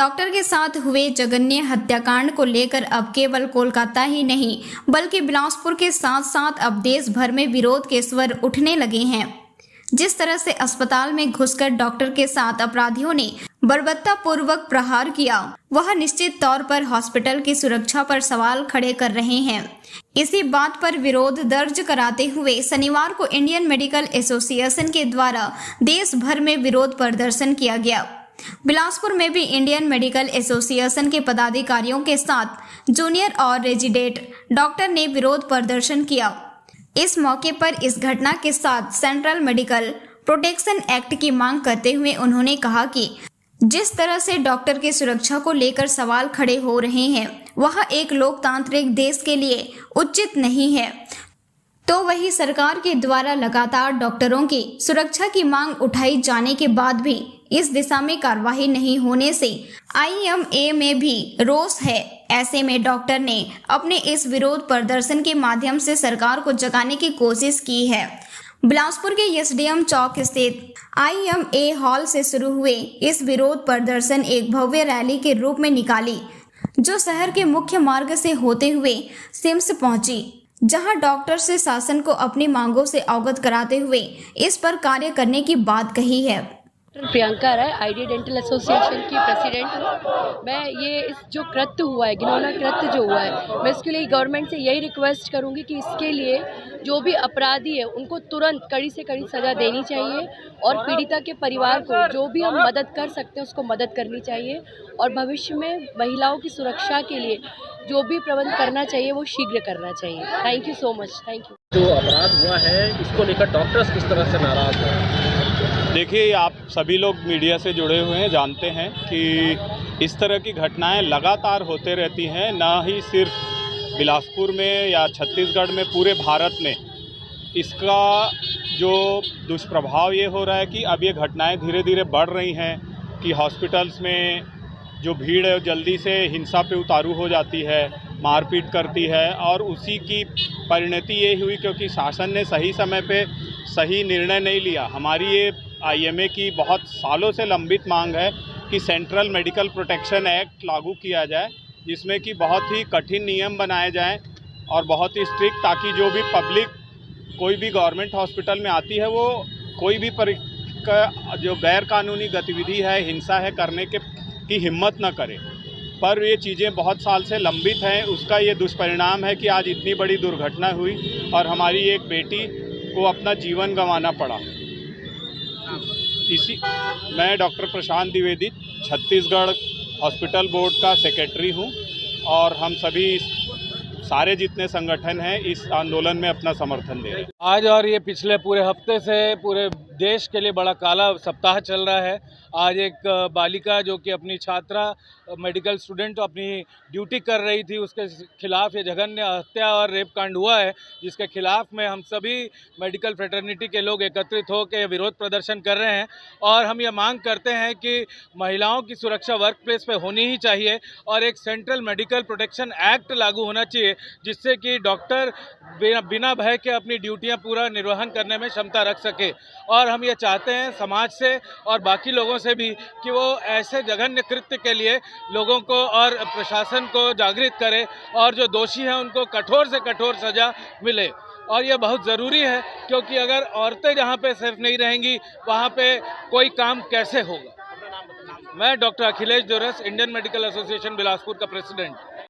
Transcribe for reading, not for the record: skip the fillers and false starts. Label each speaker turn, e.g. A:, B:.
A: Doctor के साथ हुए जघन्य हत्याकांड को लेकर अब केवल कोलकाता ही नहीं बल्कि बिलासपुर के साथ साथ अब देश भर में विरोध के स्वर उठने लगे हैं। जिस तरह से अस्पताल में घुसकर डॉक्टर के साथ अपराधियों ने बर्बरतापूर्वक प्रहार किया, वह निश्चित तौर पर हॉस्पिटल की सुरक्षा पर सवाल खड़े कर रहे हैं। इसी बात पर विरोध दर्ज कराते हुए शनिवार को इंडियन मेडिकल एसोसिएशन के द्वारा देश भर में विरोध प्रदर्शन किया गया। बिलासपुर में भी इंडियन मेडिकल एसोसिएशन के पदाधिकारियों के साथ जूनियर और रेजिडेंट डॉक्टर ने विरोध प्रदर्शन किया। इस मौके पर इस घटना के साथ सेंट्रल मेडिकल प्रोटेक्शन एक्ट की मांग करते हुए उन्होंने कहा कि जिस तरह से डॉक्टर की सुरक्षा को लेकर सवाल खड़े हो रहे हैं, वह एक लोकतांत्रिक देश के लिए उचित नहीं है। तो वही सरकार के द्वारा लगातार डॉक्टरों की सुरक्षा की मांग उठाई जाने के बाद भी इस दिशा में कार्रवाई नहीं होने से IMA में भी रोष है। ऐसे में डॉक्टर ने अपने इस विरोध प्रदर्शन के माध्यम से सरकार को जगाने की कोशिश की है। बिलासपुर के SDM चौक स्थित IMA हॉल से शुरू हुए इस विरोध प्रदर्शन एक भव्य रैली के रूप में निकाली, जो शहर के मुख्य मार्ग से होते हुए सिम्स पहुंची, जहां डॉक्टर से शासन को अपनी मांगों से अवगत कराते हुए इस पर कार्य करने की बात कही है।
B: प्रियंका राय, आइडिया डेंटल एसोसिएशन की प्रेसिडेंट हूँ। मैं ये इस जो कृत्य हुआ है, घिनौना कृत्य जो हुआ है, मैं इसके लिए गवर्नमेंट से यही रिक्वेस्ट करूँगी कि इसके लिए जो भी अपराधी है उनको तुरंत कड़ी से कड़ी सज़ा देनी चाहिए और पीड़िता के परिवार को जो भी हम मदद कर सकते हैं उसको मदद करनी चाहिए और भविष्य में महिलाओं की सुरक्षा के लिए जो भी प्रबंध करना चाहिए वो शीघ्र करना चाहिए। Thank you so much. Thank you.
C: जो अपराध हुआ है इसको लेकर डॉक्टर्स किस तरह से नाराज हैं?
D: देखिए, आप सभी लोग मीडिया से जुड़े हुए हैं, जानते हैं कि इस तरह की घटनाएं लगातार होते रहती हैं, ना ही सिर्फ बिलासपुर में या छत्तीसगढ़ में, पूरे भारत में। इसका जो दुष्प्रभाव ये हो रहा है कि अब ये घटनाएं धीरे धीरे बढ़ रही हैं कि हॉस्पिटल्स में जो भीड़ है जल्दी से हिंसा पे उतारू हो जाती है, मारपीट करती है, और उसी की परिणति ये हुई क्योंकि शासन ने सही समय पे सही निर्णय नहीं लिया। हमारी ये IMA की बहुत सालों से लंबित मांग है कि सेंट्रल मेडिकल प्रोटेक्शन एक्ट लागू किया जाए, जिसमें कि बहुत ही कठिन नियम बनाए जाएं और बहुत ही स्ट्रिक्ट, ताकि जो भी पब्लिक कोई भी गवर्नमेंट हॉस्पिटल में आती है वो कोई भी जो गैर कानूनी गतिविधि है, हिंसा है, करने की हिम्मत न करे। पर ये चीज़ें बहुत साल से लंबित हैं। उसका ये दुष्परिणाम है कि आज इतनी बड़ी दुर्घटना हुई और हमारी एक बेटी को अपना जीवन गंवाना पड़ा। मैं डॉक्टर प्रशांत द्विवेदी, छत्तीसगढ़ हॉस्पिटल बोर्ड का सेक्रेटरी हूं और हम सभी सारे जितने संगठन हैं इस आंदोलन में अपना समर्थन दे रहे हैं।
E: आज और ये पिछले पूरे हफ्ते से पूरे देश के लिए बड़ा काला सप्ताह चल रहा है। आज एक बालिका जो कि अपनी छात्रा मेडिकल स्टूडेंट अपनी ड्यूटी कर रही थी, उसके खिलाफ ये जघन्य हत्या और रेप कांड हुआ है, जिसके खिलाफ में हम सभी मेडिकल फ्रेटर्निटी के लोग एकत्रित होकर विरोध प्रदर्शन कर रहे हैं। और हम ये मांग करते हैं कि महिलाओं की सुरक्षा वर्क प्लेस पे होनी ही चाहिए और एक सेंट्रल मेडिकल प्रोटेक्शन एक्ट लागू होना चाहिए, जिससे कि डॉक्टर बिना भय के अपनी ड्यूटियाँ पूरा निर्वहन करने में क्षमता रख सके। और हम ये चाहते हैं समाज से और बाकी लोगों से भी कि वो ऐसे जघन्य कृत्य के लिए लोगों को और प्रशासन को जागृत करे और जो दोषी हैं उनको कठोर से कठोर सज़ा मिले। और ये बहुत ज़रूरी है, क्योंकि अगर औरतें जहाँ पे सेफ नहीं रहेंगी वहाँ पे कोई काम कैसे होगा। मैं doctor Akhilesh Jaurès, Indian medical association Bilaspur का प्रेसिडेंट।